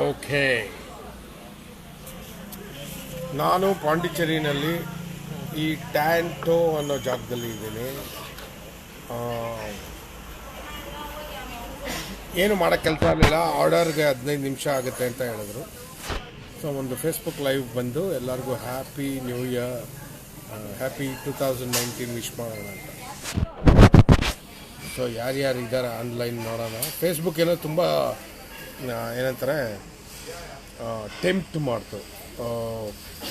Okay, ನಾನು ಪಾಂಡಿಚೇರಿನಲ್ಲಿ ಈ ಟ್ಯಾಂಟೋ ಅನ್ನೋ ಜಾಗದಲ್ಲಿ ಇದ್ದೀನಿ. ಏನು ಮಾಡೋಕ್ಕೆ ಕೆಲಸ ಆಗಲಿಲ್ಲ, ಆರ್ಡರ್ಗೆ 15 ನಿಮಿಷ ಆಗುತ್ತೆ ಅಂತ ಹೇಳಿದ್ರು. ಸೊ ಒಂದು ಫೇಸ್ಬುಕ್ ಲೈವ್ ಬಂದು ಎಲ್ಲರಿಗೂ happy new year, happy 2019 wish ಮಾಡೋಣ ಅಂತ. ಸೊ ಯಾರ್ಯಾರು ಇದ್ದಾರೆ ಆನ್ಲೈನ್ ನೋಡೋಣ. ಫೇಸ್ಬುಕ್ ಏನೋ ತುಂಬ ಏನಂತಾರೆ ಟೆಂಪ್ಟ್ ಮಾಡ್ತು.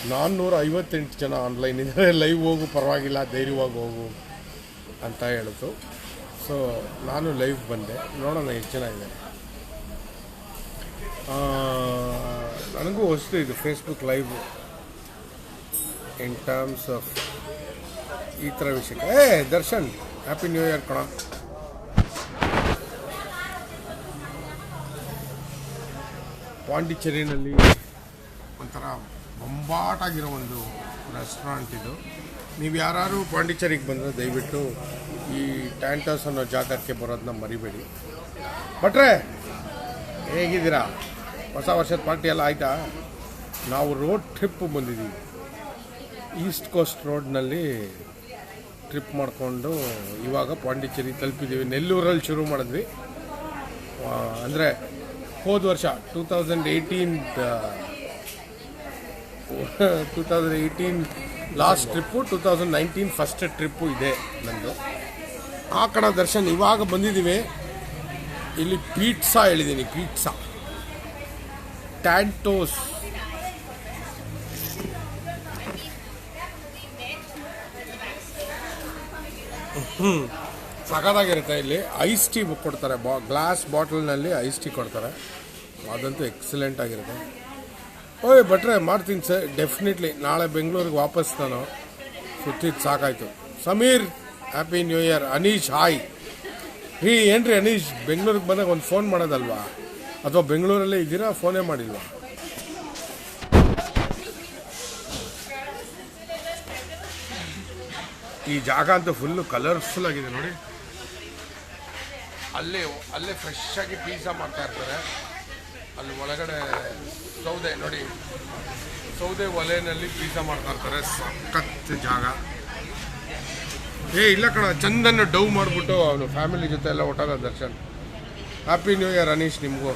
458 ಜನ ಆನ್ಲೈನ್ ಇದ್ದಾರೆ, ಲೈವ್ ಹೋಗು ಪರವಾಗಿಲ್ಲ ಧೈರ್ಯವಾಗಿ ಹೋಗು ಅಂತ ಹೇಳಿತು. ಸೊ ನಾನು ಲೈವ್ ಬಂದೆ, ನೋಡೋಣ ಎಷ್ಟು ಜನ ಇದೆ. ನನಗೂ ಹೊಸ್ತು ಇದು Facebook live in terms of ಈ ಥರ ವಿಷಯಕ್ಕೆ. ದರ್ಶನ್ ಹ್ಯಾಪಿ ನ್ಯೂ ಇಯರ್ ಕಣ. ಪಾಂಡಿಚೇರಿನಲ್ಲಿ ಒಂಥರ ಬೊಂಬಾಟಾಗಿರೋ ಒಂದು ರೆಸ್ಟೋರೆಂಟ್ ಇದು. ನೀವು ಯಾರು ಪಾಂಡಿಚೇರಿಗೆ ಬಂದರೆ ದಯವಿಟ್ಟು ಈ ಟ್ಯಾಂಟೋಸ್ ಅನ್ನೋ ಜಾಗಕ್ಕೆ ಬರೋದನ್ನ ಮರಿಬೇಡಿ. ಭಟ್ರೆ ಹೇಗಿದ್ದೀರಾ? ಹೊಸ ವರ್ಷದ ಪಾರ್ಟಿ ಎಲ್ಲ ಆಯಿತಾ? ನಾವು ರೋಡ್ ಟ್ರಿಪ್ ಬಂದಿದ್ದೀವಿ. ಈಸ್ಟ್ ಕೋಸ್ಟ್ ರೋಡ್ನಲ್ಲಿ ಟ್ರಿಪ್ ಮಾಡಿಕೊಂಡು ಇವಾಗ ಪಾಂಡಿಚೇರಿ ತಲುಪಿದ್ದೀವಿ. ನೆಲ್ಲೂರಲ್ಲಿ ಶುರು ಮಾಡಿದ್ವಿ. ಅಂದರೆ ಹೋದ ವರ್ಷ 2018 ಲಾಸ್ಟ್ ಟ್ರಿಪ್ಪು, 2019 ಫಸ್ಟ್ ಟ್ರಿಪ್ಪು ಇದೆ ನಂದು. ಆ ಕಡೆ ದರ್ಶನ್ ಇವಾಗ ಬಂದಿದ್ದೀವಿ. ಇಲ್ಲಿ ಪೀಟ್ಸಾ ಹೇಳಿದ್ದೀನಿ, ಪೀಟ್ಸಾ ಟ್ಯಾಂಟೋಸ್. ಸಖತ್ತಾಗಿರುತ್ತೆ. ಇಲ್ಲಿ ಐಸ್ ಟೀ ಕೊಡ್ತಾರೆ, ಗ್ಲಾಸ್ ಬಾಟಲ್ನಲ್ಲಿ ಐಸ್ ಟೀ ಕೊಡ್ತಾರೆ. ಅದಂತೂ ಎಕ್ಸಲೆಂಟ್ ಆಗಿರುತ್ತೆ. ಓಯ್ ಭಟ್ರೆ ಮಾಡ್ತೀನಿ ಸರ್, ಡೆಫಿನೆಟ್ಲಿ. ನಾಳೆ ಬೆಂಗಳೂರಿಗೆ ವಾಪಸ್ ನಾನು ಸುತ್ತಿದ್ದು ಸಾಕಾಯಿತು. Sameer happy new year. Aneesh hi. ಏನ್ರಿ ಅನೀಶ್, ಬೆಂಗಳೂರಿಗೆ ಬಂದಾಗ ಒಂದು ಫೋನ್ ಮಾಡೋದಲ್ವಾ? ಅಥವಾ ಬೆಂಗಳೂರಲ್ಲೇ ಇದ್ದೀರಾ, ಫೋನೇ ಮಾಡಿಲ್ವಾ? ಈ ಜಾಗ ಅಂತೂ ಫುಲ್ಲು ಕಲರ್ಫುಲ್ ಆಗಿದೆ ನೋಡಿ. ಅಲ್ಲೇ ಫ್ರೆಶ್ ಆಗಿ ಪಿಜ್ಜಾ ಮಾಡ್ತಾ ಇರ್ತಾರೆ. ಅಲ್ಲಿ ಒಳಗಡೆ ಸೌದೆ ನೋಡಿ, ಸೌದೆ ಒಲೆಯಲ್ಲಿ ಪಿಜ್ಜಾ ಮಾಡ್ತಾ ಇರ್ತಾರೆ. ಸಖತ್ ಜಾಗ. ಇಲ್ಲ ಕಣ, ಚಂದನ್ನು ಡವ್ ಮಾಡಿಬಿಟ್ಟು ಅವನು ಫ್ಯಾಮಿಲಿ ಜೊತೆ ಎಲ್ಲ ಒಟ್ಟಾದ Darshan. Happy new year Aneesh ನಿಮಗೂ.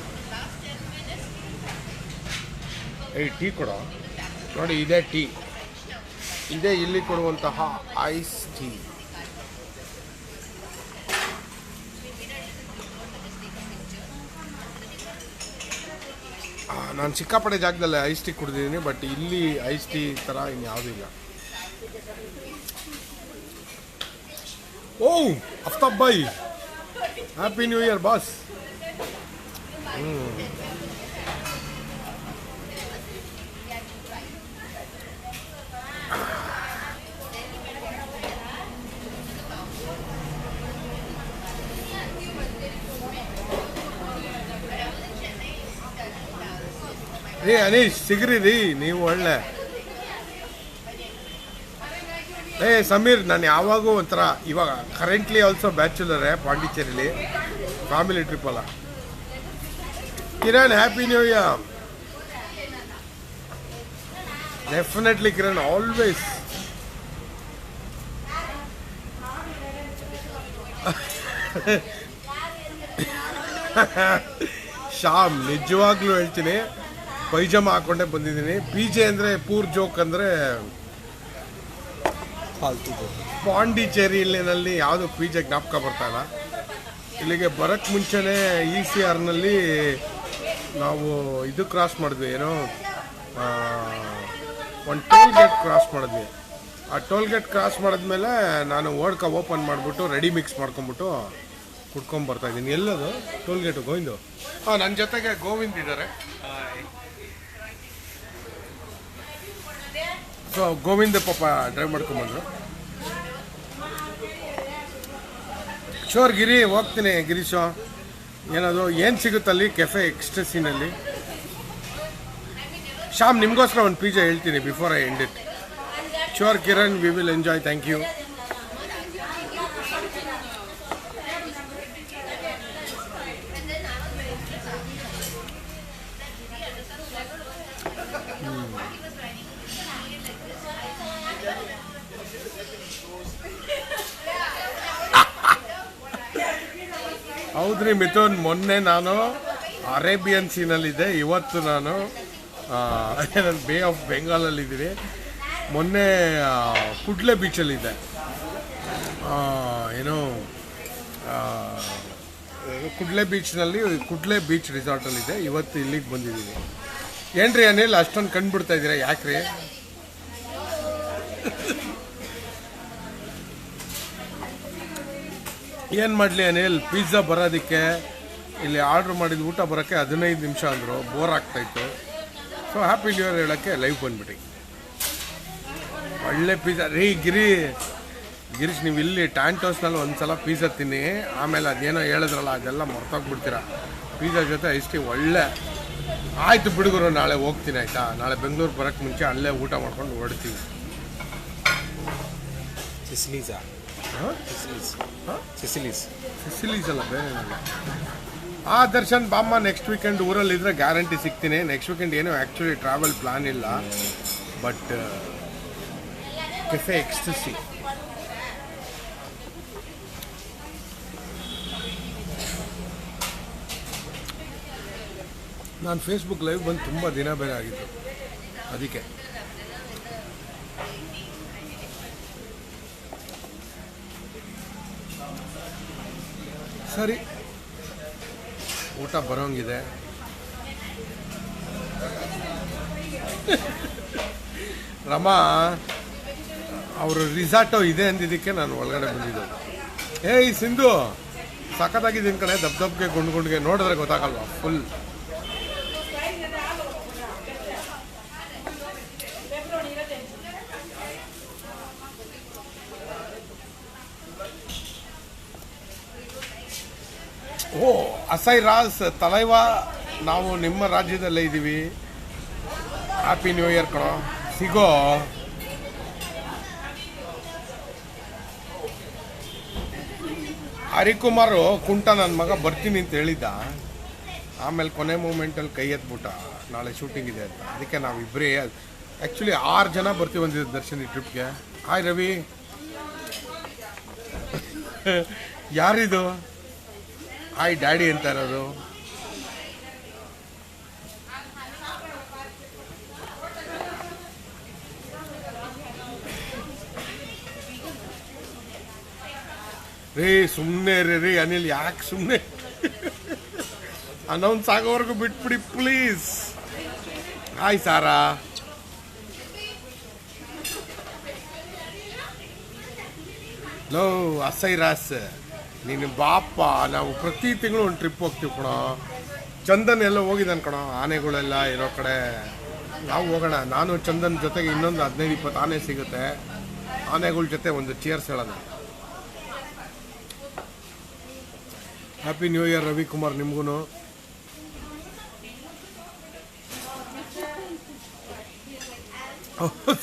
ಟೀ ಕೊಡೋ ನೋಡಿ, ಇದೇ ಟೀ, ಇದೇ ಇಲ್ಲಿ ಕೊಡುವಂತಹ ಐಸ್ ಟೀ. ನಾನು ಸಿಕ್ಕಾಪಟ್ಟೆ ಜಾಗದಲ್ಲಿ ಐಸ್ ಟೀ ಕುಡಿದಿದ್ದೀನಿ, ಬಟ್ ಇಲ್ಲಿ ಐಸ್ ಟೀ ಥರ ಇನ್ಯಾವುದೂ ಇಲ್ಲ. ಓ ಅಫ್ತಾಬ್ ಬಾಯ್, happy new year boss. Aneesh ಸಿಗ್ರಿ ರೀ ನೀವು ಒಳ್ಳೆ. ಸಮೀರ್, ನಾನು ಯಾವಾಗೂ ಒಂಥರ ಇವಾಗ ಕರೆಂಟ್ಲಿ ಆಲ್ಸೋ ಬ್ಯಾಚುಲರೇ ಪಾಂಡಿಚೇರಿಲಿ, ಫ್ಯಾಮಿಲಿ ಟ್ರಿಪ್ ಅಲ್ಲ. Kiran happy new year. Definitely Kiran, always. Shyam, ನಿಜವಾಗ್ಲೂ ಹೇಳ್ತೀನಿ, ಪೈಜಾಮ ಹಾಕೊಂಡೇ ಬಂದಿದ್ದೀನಿ. ಪಿಜೆ ಅಂದರೆ ಪೂರ್ ಜೋಕ್ ಅಂದರೆ ಪಾಂಡಿಚೇರಿನಲ್ಲಿ ಯಾವುದು ಪಿಜೆ ಜ್ಞಾಪಕ ಬರ್ತಾ ಇಲ್ಲ. ಇಲ್ಲಿಗೆ ಬರೋಕ್ಕೆ ಮುಂಚೆನೇ ECRನಲ್ಲಿ ನಾವು ಇದು ಕ್ರಾಸ್ ಮಾಡಿದ್ವಿ, ಏನೋ ಒಂದು ಟೋಲ್ ಗೇಟ್ ಕ್ರಾಸ್ ಮಾಡಿದ್ವಿ. ಆ ಟೋಲ್ ಗೇಟ್ ಕ್ರಾಸ್ ಮಾಡಿದ್ಮೇಲೆ ನಾನು ಓಡ್ಕ ಓಪನ್ ಮಾಡಿಬಿಟ್ಟು ರೆಡಿ ಮಿಕ್ಸ್ ಮಾಡ್ಕೊಂಬಿಟ್ಟು ಕುಡ್ಕೊಂಬರ್ತಾಯಿದ್ದೀನಿ. ಎಲ್ಲದು ಟೋಲ್ ಗೇಟು? ಗೋವಿಂದು. ನನ್ನ ಜೊತೆಗೆ ಗೋವಿಂದ್ ಇದ್ದಾರೆ. ಸೊ ಗೋವಿಂದ ಪಾಪ ಡ್ರೈವ್ ಮಾಡ್ಕೊಂಬಂದರು. ಶೋರ್ ಗಿರಿ ಹೋಗ್ತೀನಿ. ಗಿರೀಶು, ಏನದು ಏನು ಸಿಗುತ್ತಲ್ಲಿ ಕೆಫೆ ಎಕ್ಸ್ಟ್ರೆಸಿನಲ್ಲಿ? ಶ್ಯಾಮ್, ನಿಮಗೋಸ್ಕರ ಒಂದು ಪಿಜ್ಜಾ ಹೇಳ್ತೀನಿ before I end it. Sure Kiran, we will enjoy. Thank you. ಹೌದ್ರಿ ಮಿಥುನ್, ಮೊನ್ನೆ ನಾನು ಅರೇಬಿಯನ್ ಸೀನಲ್ಲಿದ್ದೆ, ಇವತ್ತು ನಾನು ಬೇ ಆಫ್ ಬೆಂಗಾಲಲ್ಲಿದ್ದೀನಿ. ಮೊನ್ನೆ ಕುಡ್ಲೆ ಬೀಚಲ್ಲಿದ್ದೆ, ಏನೋ ಕುಡ್ಲೆ ಬೀಚ್ನಲ್ಲಿ, ಕುಡ್ಲೆ ಬೀಚ್ ರಿಸಾರ್ಟಲ್ಲಿದೆ. ಇವತ್ತು ಇಲ್ಲಿಗೆ ಬಂದಿದ್ದೀನಿ. ಏನ್ರಿ ಅನಿಲ್ ಅಷ್ಟೊಂದು ಕಂಡುಬಿಡ್ತಾ ಇದ್ದೀರಾ, ಯಾಕ್ರಿ? ಏನು ಮಾಡಲಿ ಅನಿಲ್, ಪಿಜ್ಜಾ ಬರೋದಕ್ಕೆ ಇಲ್ಲಿ ಆರ್ಡ್ರ್ ಮಾಡಿದ ಊಟ ಬರೋಕ್ಕೆ 15 ನಿಮಿಷ ಅಂದರು. ಬೋರ್ ಆಗ್ತಾಯಿತ್ತು. ಸೊ ಹ್ಯಾಪಿ ನ್ಯೂ ಇಯರ್ ಹೇಳೋಕ್ಕೆ ಲೈವ್ ಬಂದ್ಬಿಟ್ಟು ಒಳ್ಳೆ ಪಿಜ್ಜಾ ರೀ. ಗಿರೀಶ್, ನೀವು ಇಲ್ಲಿ ಟ್ಯಾಂಟೋಸ್ನಲ್ಲಿ ಒಂದು ಸಲ ಪಿಜ್ಜಾ ತಿನ್ನಿ, ಆಮೇಲೆ ಅದೇನೋ ಹೇಳಿದ್ರಲ್ಲ ಅದೆಲ್ಲ ಮರ್ತೋಗ್ಬಿಡ್ತೀರಾ. ಪಿಜ್ಜಾ ಜೊತೆ ಐಸ್ ಒಳ್ಳೆ. ಆಯಿತು ಬಿಡುಗರು, ನಾಳೆ ಹೋಗ್ತೀನಿ ಆಯಿತಾ. ನಾಳೆ ಬೆಂಗಳೂರು ಬರೋಕ್ಕೆ ಮುಂಚೆ ಅಲ್ಲೇ ಊಟ ಮಾಡ್ಕೊಂಡು ಹೊಡ್ತೀವಿ. ಸಿಸಿಲೀಸ್ ಅಲ್ಲ, ಬೇರೆ ದರ್ಶನ್ ಬಾಮ್ಮ. ನೆಕ್ಸ್ಟ್ ವೀಕೆಂಡ್ ಊರಲ್ಲಿದ್ದರೆ ಗ್ಯಾರಂಟಿ ಸಿಗ್ತೀನಿ. ನೆಕ್ಸ್ಟ್ ವೀಕೆಂಡ್ ಏನೋ ಆ್ಯಕ್ಚುಲಿ ಟ್ರಾವೆಲ್ ಪ್ಲಾನ್ ಇಲ್ಲ, ಬಟ್ ಕೆಫೆ ಎಕ್ಸ್ಟಸಿ. ನಾನು ಫೇಸ್ಬುಕ್ ಲೈವ್ ಬಂದು ತುಂಬ ದಿನ ಬೇರೆ ಆಗಿತ್ತು, ಅದಕ್ಕೆ. ಸರಿ, ಊಟ ಬರೋಂಗಿದೆ. ರಮಾ ಅವರು ರಿಸಾರ್ಟು ಇದೆ ಅಂದಿದ್ದಕ್ಕೆ ನಾನು ಒಳಗಡೆ ಬಂದಿದ್ದೆ. ಏಯ್ ಸಿಂಧು, ಸಖತ್ತಾಗಿದ್ದೀನಿ ಕಡೆ. ದಬ್ಗೆ ಗುಂಡ್ಗೆ ನೋಡಿದ್ರೆ ಗೊತ್ತಾಗಲ್ವಾ, ಫುಲ್. ಓ ಅಸೈ ರಾಸ್ ತಲೈವಾ, ನಾವು ನಿಮ್ಮ ರಾಜ್ಯದಲ್ಲೇ ಇದ್ದೀವಿ. ಹ್ಯಾಪಿ ನ್ಯೂ ಇಯರ್ ಕಣೋ. ಸಿಗೋ. ಹರಿಕುಮಾರ್ ಕುಂಟ ನನ್ನ ಮಗ ಬರ್ತೀನಿ ಅಂತ ಹೇಳಿದ್ದ, ಆಮೇಲೆ ಕೊನೆ ಮೂಮೆಂಟಲ್ಲಿ ಕೈ ಎತ್ಬಿಟ್ಟ, ನಾಳೆ ಶೂಟಿಂಗ್ ಇದೆ ಅಂತ. ಅದಕ್ಕೆ ನಾವಿಬ್ಬರೇ ಆ್ಯಕ್ಚುಲಿ 6 ಜನ ಬರ್ತೀವಿ ಬಂದಿದ್ದು ದರ್ಶನ್ ಈ ಟ್ರಿಪ್ಗೆ. ಹಾಯ್ ರವಿ. ಯಾರಿದು ಹಾಯ್ ಡ್ಯಾಡಿ ಅಂತ ಇರೋದು? ರೀ ಸುಮ್ಮನೆ ರೀ ಅನಿಲ್, ಯಾಕೆ ಸುಮ್ಮನೆ ಅನೌನ್ಸ್ ಆಗೋವರೆಗೂ ಬಿಟ್ಬಿಡಿ ಪ್ಲೀಸ್. ಹಾಯ್ ಸಾರಾ. ಲೋ ಅಸೈ ರಾಸ್, ನೀನು ಬಾಪ. ನಾವು ಪ್ರತಿ ತಿಂಗಳು ಒಂದು ಟ್ರಿಪ್ ಹೋಗ್ತೀವಿ ಕಣೋ. ಚಂದನ್ ಎಲ್ಲ ಹೋಗಿದ್ದಾನೆ ಕಣೋ, ಆನೆಗಳೆಲ್ಲ ಇರೋ ಕಡೆ. ನಾವು ಹೋಗೋಣ. ನಾನು ಚಂದನ್ ಜೊತೆಗೆ ಇನ್ನೊಂದು 15-20 ಆನೆ ಸಿಗುತ್ತೆ. ಆನೆಗಳ ಜೊತೆ ಒಂದು ಚೇರ್ಸ್ ಹೇಳೋಣ. ಹ್ಯಾಪಿ ನ್ಯೂ ಇಯರ್ ರವಿಕುಮಾರ್ ನಿಮಗೂ.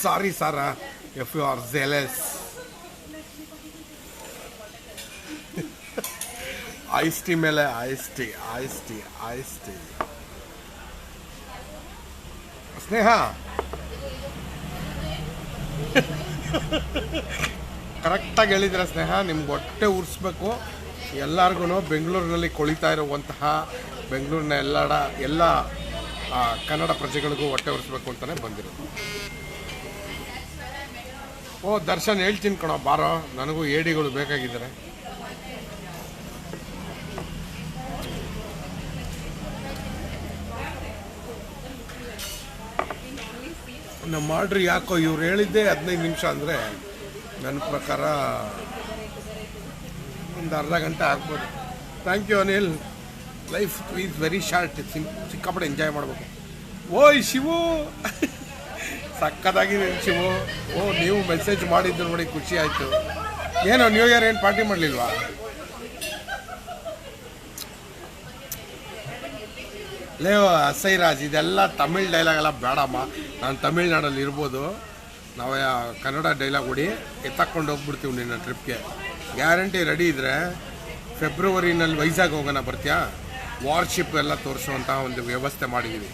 Sorry Sara, if you are jealous. Ice tea ಮೇಲೆ ಐಸ್ ಟೀ. ಸ್ನೇಹ ಕರೆಕ್ಟಾಗಿ ಹೇಳಿದ್ರೆ ಸ್ನೇಹ, ನಿಮ್ಗೆ ಹೊಟ್ಟೆ ಉರಿಸ್ಬೇಕು ಎಲ್ಲರಿಗೂ. ಬೆಂಗಳೂರಿನಲ್ಲಿ ಕೊಳಿತಾ ಇರುವಂತಹ ಬೆಂಗಳೂರಿನ ಎಲ್ಲ ಕನ್ನಡ ಪ್ರಜೆಗಳಿಗೂ ಹೊಟ್ಟೆ ಉರಿಸ್ಬೇಕು ಅಂತಲೇ ಬಂದಿರೋದು. ಓ ದರ್ಶನ್, ಹೇಳ್ತೀನಿ ಕಣೋ ಬಾರೋ, ನನಗೂ ಏಡಿಗಳು ಬೇಕಾಗಿದ್ದಾರೆ. ನಮ್ಮ ಮಾಡ್ರಿ ಯಾಕೋ ಇವ್ರು ಹೇಳಿದ್ದೆ 15 ನಿಮಿಷ ಅಂದರೆ ನನ್ನ ಪ್ರಕಾರ ಒಂದು ಅರ್ಧ ಗಂಟೆ ಆಗ್ಬೋದು. Thank you Anil. Life is very short, ಸಿಕ್ಕಾಪಟ್ಟೆ ಎಂಜಾಯ್ ಮಾಡಬೇಕು. ಓಯ್ ಶಿವು, ಸಕ್ಕತ್ತಾಗಿದೆ ಶಿವು. ಓ ನೀವು ಮೆಸೇಜ್ ಮಾಡಿದ್ದು ನೋಡಿ ಖುಷಿ ಆಯಿತು. ಏನೋ ನ್ಯೂ ಇಯರ್ ಏನು ಪಾರ್ಟಿ ಮಾಡಲಿಲ್ವಾ? ಲೇ ಅಸೈರಾಜ್, ಇದೆಲ್ಲ ತಮಿಳ್ ಡೈಲಾಗ್ ಎಲ್ಲ ಬೇಡಮ್ಮ. ನಾನು ತಮಿಳ್ನಾಡಲ್ಲಿ ಇರ್ಬೋದು, ನಾವು ಕನ್ನಡ ಡೈಲಾಗ್ ಹೊಡಿ ಎತ್ತಕೊಂಡು ಹೋಗ್ಬಿಡ್ತೀವಿ ನಿನ್ನ ಟ್ರಿಪ್ಗೆ. ಗ್ಯಾರಂಟಿ ರೆಡಿ ಇದ್ದರೆ ಫೆಬ್ರವರಿನಲ್ಲಿ ವೈಜಾಗ್ ಹೋಗೋಣ, ಬರ್ತೀಯಾ? ವಾರ್ಶಿಪ್ ಎಲ್ಲ ತೋರಿಸುವಂತಹ ಒಂದು ವ್ಯವಸ್ಥೆ ಮಾಡಿದ್ದೀವಿ.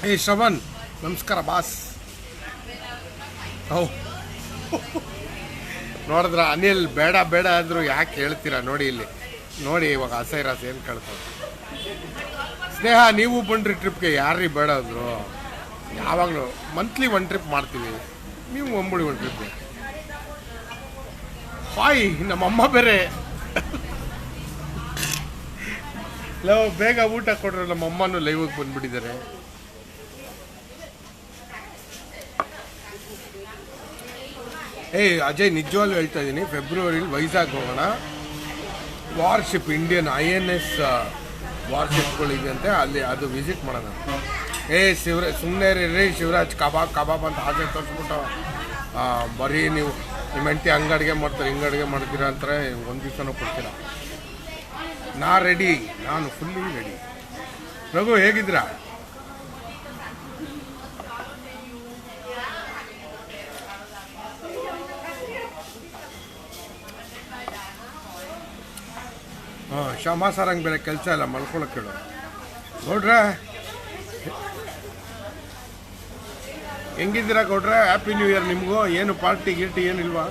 ಏ ಶ್ರವಣ್, ನಮಸ್ಕಾರ ಬಾಸ್. ಓ ನೋಡಿದ್ರ ಅನಿಲ್ ಬೇಡ ಬೇಡ ಅಂದ್ರು ಯಾಕೆ ಹೇಳ್ತೀರಾ ನೋಡಿ ಇಲ್ಲಿ ನೋಡಿ ಇವಾಗ ಅಸೈರಾಸ್ ಏನು ಕೇಳ್ತಾರೆ. ಸ್ನೇಹ ನೀವು ಬನ್ರಿ ಟ್ರಿಪ್ಗೆ, ಯಾರೀ ಬೇಡ ಅಂದರು? ಯಾವಾಗಲೂ ಮಂತ್ಲಿ ಒಂದು ಟ್ರಿಪ್ ಮಾಡ್ತೀವಿ, ನೀವು ಒಂಬಳಿ ಒಂದು ಟ್ರಿಪ್ಗೆ. ಹಾಯ್ ನಮ್ಮಮ್ಮ ಬೇರೆ ಲವ್ ಬೇಗ ಊಟ ಕೊಡ್ರೆ, ನಮ್ಮಮ್ಮನೂ ಲೈವ್ಗೆ ಬಂದ್ಬಿಟ್ಟಿದ್ದಾರೆ. ಅಜಯ್ ನಿಜವಾಗ್ಲೂ ಹೇಳ್ತಾ ಇದ್ದೀನಿ, ಫೆಬ್ರವರಿಲಿ ವೈಜಾಗ್ ಹೋಗೋಣ. ವಾರ್ಶಿಪ್ ಇಂಡಿಯನ್ INS ವಾರ್ಶಿಪ್ಗಳಿದೆ ಅಲ್ಲಿ, ಅದು ವಿಸಿಟ್ ಮಾಡೋಣ. ಸುಮ್ಮನೆ ರೀ ಶಿವರಾಜ್, ಕಬಾಬ್ ಅಂತ ಹಾಗೆ ತೋರಿಸ್ಬಿಟ್ಟು ಬರೀ ನೀವು ನಿಮ್ಮ ಹೆಂಡತಿ ಹಂಗೆ ಅಡುಗೆ ಮಾಡ್ತಾರೆ ಹಿಂಗೆ ಅಡುಗೆ ಮಾಡ್ತೀರಾ ಅಂತಾರೆ, ಒಂದು ದಿವಸನೂ ಕೊಡ್ತೀರಾ. ನಾನು ಫುಲ್ಲಿ ರೆಡಿ. ರಘು ಹೇಗಿದ್ದೀರಾ? ಶ್ಯಾಮ ಸಾರಂಗ್ ಬೇರೆ ಕೆಲಸ ಇಲ್ಲ, ಮಲ್ಕೊಳಕ್ಕೆ ಹೇಳು. ಗೌಡ್ರೆ ಹೆಂಗಿದ್ದೀರಾ ಗೌಡ್ರೆ? ಹ್ಯಾಪಿ ನ್ಯೂ ಇಯರ್ ನಿಮಗೂ. ಏನು ಪಾರ್ಟಿ ಗಿರ್ಟಿ ಏನಿಲ್ವಾ?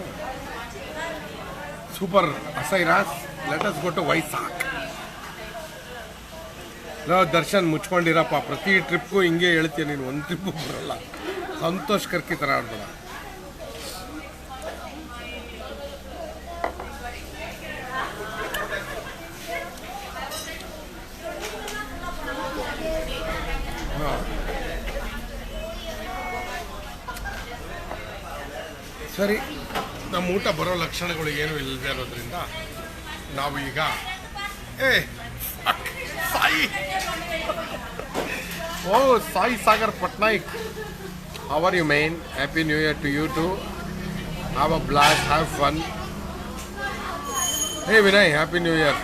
ಸೂಪರ್ ಅಸೈರಾಸ್, let's go to Vizag. Darshan ಮುಚ್ಕೊಂಡಿರಪ್ಪ, ಪ್ರತಿ ಟ್ರಿಪ್ಗೂ ಹಿಂಗೆ ಹೇಳ್ತೀಯ ನೀನು, ಒಂದು ಟ್ರಿಪ್ಪು ಬರಲ್ಲ. ಸಂತೋಷ್ ಕರ್ಕಿ ಥರ ಆಡ್ಬೇಡ. ಸರಿ, ನಮ್ಮ ಊಟ ಬರೋ ಲಕ್ಷಣಗಳು ಏನು ಇಲ್ಲದೆ ಇರೋದ್ರಿಂದ ನಾವು ಈಗ Sai Sagar Patnaik, how are you man? Happy new year to you too. Have a blast, have fun. Vinay, happy new year.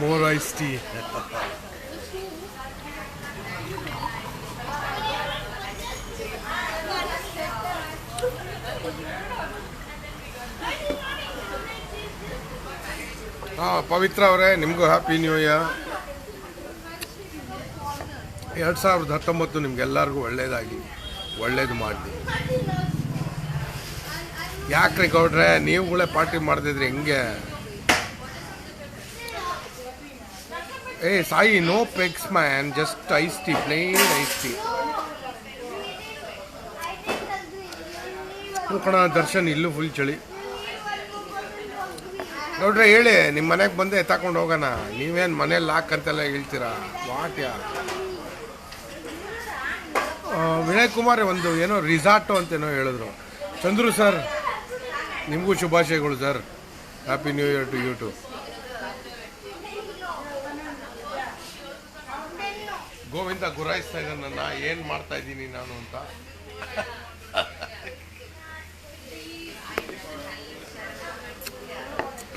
More iced tea. Pavitra ಅವರೇ, ನಿಮಗೂ ಹ್ಯಾಪಿ ನ್ಯೂ ಇಯರ್. 2019 ನಿಮ್ಗೆಲ್ಲರಿಗೂ ಒಳ್ಳೇದಾಗಿ, ಒಳ್ಳೇದು ಮಾಡಲಿ. ಯಾಕ್ರಿ ಗೌಡ್ರೆ ನೀವುಗಳೇ ಪಾರ್ಟಿ ಮಾಡ್ದಿದ್ರಿ ಹೆಂಗೆ? Sai, no pegs man, just ice tea, plain ice tea. ಕಣ ದರ್ಶನ್, ಇಲ್ಲೂ ಫುಲ್ ಚಳಿ. ನೋಡ್ರೆ ಹೇಳಿ, ನಿಮ್ಮ ಮನೆಗೆ ಬಂದು ಎತ್ತಾಕೊಂಡು ಹೋಗೋಣ. ನೀವೇನು ಮನೇಲಿ ಲಾಕ್ ಅಂತೆಲ್ಲ ಹೇಳ್ತೀರಾ? ವಾಟ್ಯ ವಿನಯ್ ಕುಮಾರ್ ಒಂದು ಏನೋ ರಿಸಾರ್ಟು ಅಂತೇನೋ ಹೇಳಿದ್ರು. ಚಂದ್ರು ಸರ್, ನಿಮಗೂ ಶುಭಾಶಯಗಳು sir. Happy new year to you too. Govinda ಗುರಾಯಿಸ್ತಾ ಇದ್ದಾನೆ ನನ್ನ, ಏನು ಮಾಡ್ತಾ ಇದ್ದೀನಿ ನಾನು ಅಂತ.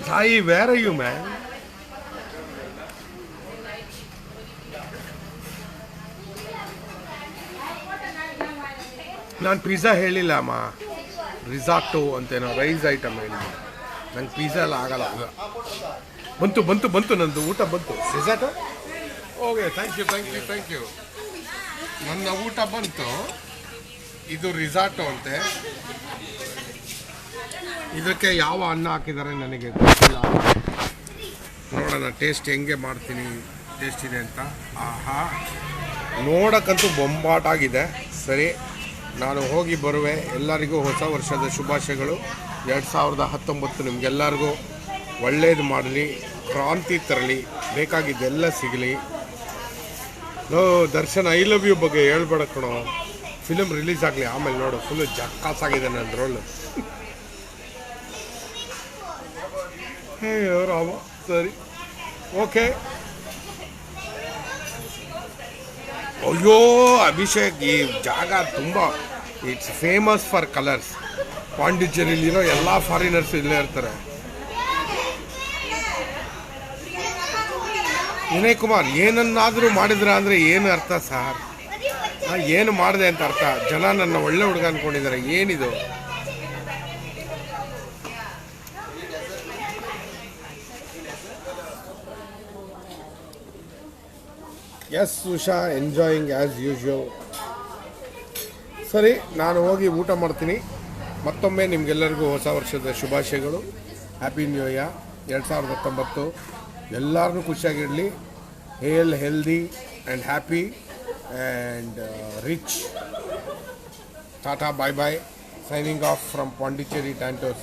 Sai, where are you man? ನಾನು ಪಿಜ್ಜಾ ಹೇಳಿಲ್ಲ ಅಮ್ಮ, ರಿಸಾರ್ಟು ಅಂತೇನೋ ರೈಸ್ ಐಟಮ್ ಹೇಳಿದ್ದೆ. ನಂಗೆ ಪಿಜ್ಜಾ ಎಲ್ಲ ಆಗಲ್ಲ. ಬಂತು ನಂದು ಊಟ ಬಂತು. ರಿಸಾರ್ಟು ಓಕೆ, ಥ್ಯಾಂಕ್ ಯು. ನನ್ನ ಊಟ ಬಂತು. ಇದು ರಿಸಾರ್ಟು ಅಂತೆ. ಇದಕ್ಕೆ ಯಾವ ಅನ್ನ ಹಾಕಿದ್ದಾರೆ ನನಗೆ ಗೊತ್ತಿಲ್ಲ. ನೋಡೋಣ ಟೇಸ್ಟ್ ಹೆಂಗೆ ಮಾಡ್ತೀನಿ, ಟೇಸ್ಟ್ ಇದೆ ಅಂತ. ಆಹಾ, ನೋಡೋಕ್ಕಂತೂ ಬೊಂಬಾಟಾಗಿದೆ. ಸರಿ, ನಾನು ಹೋಗಿ ಬರುವೆ. ಎಲ್ಲರಿಗೂ ಹೊಸ ವರ್ಷದ ಶುಭಾಶಯಗಳು. 2019 ನಿಮಗೆಲ್ಲರಿಗೂ ಒಳ್ಳೇದು ಮಾಡಲಿ, ಕ್ರಾಂತಿ ತರಲಿ, ಬೇಕಾಗಿದ್ದೆಲ್ಲ ಸಿಗಲಿ. ದರ್ಶನ್, ಐ ಲವ್ ಯು ಬಗ್ಗೆ ಹೇಳ್ಬೇಡ ಕಣೋ. ಫಿಲಮ್ ರಿಲೀಸ್ ಆಗಲಿ, ಆಮೇಲೆ ನೋಡು. ಫುಲ್ಲು ಜಕ್ಕಾಸಾಗಿದೆ ನನ್ನ ರೋಲ್. ಸರಿ, ಓಕೆ. ಅಯ್ಯೋ ಅಭಿಷೇಕ್, ಈ ಜಾಗ ತುಂಬ ಇಟ್ಸ್ ಫೇಮಸ್ ಫಾರ್ ಕಲರ್ಸ್. ಪಾಂಡಿಚೇರಿಲಿರೋ ಎಲ್ಲ ಫಾರಿನರ್ಸ್ ಇಲ್ಲೇ ಇರ್ತಾರೆ. ವಿನಯ್ ಕುಮಾರ್, ಏನನ್ನಾದರೂ ಮಾಡಿದ್ರ ಅಂದರೆ ಏನು ಅರ್ಥ ಸರ್? ಏನು ಮಾಡಿದೆ ಅಂತ ಅರ್ಥ? ಜನ ನನ್ನ ಒಳ್ಳೆ ಹುಡುಗ ಅಂದ್ಕೊಂಡಿದ್ದಾರೆ. ಏನಿದು? Yes Usha enjoying as usual. ಸರಿ, ನಾನು ಹೋಗಿ ಊಟ ಮಾಡ್ತೀನಿ. ಮತ್ತೊಮ್ಮೆ ನಿಮಗೆಲ್ಲರಿಗೂ ಹೊಸ ವರ್ಷದ ಶುಭಾಶಯಗಳು. Happy new year 2019. ಎಲ್ಲರಿಗೂ ಖುಷಿಯಾಗಿರಲಿ. Healthy and happy and rich. ಟಾಟಾ, bye bye. Signing off from Pondicherry Tantos.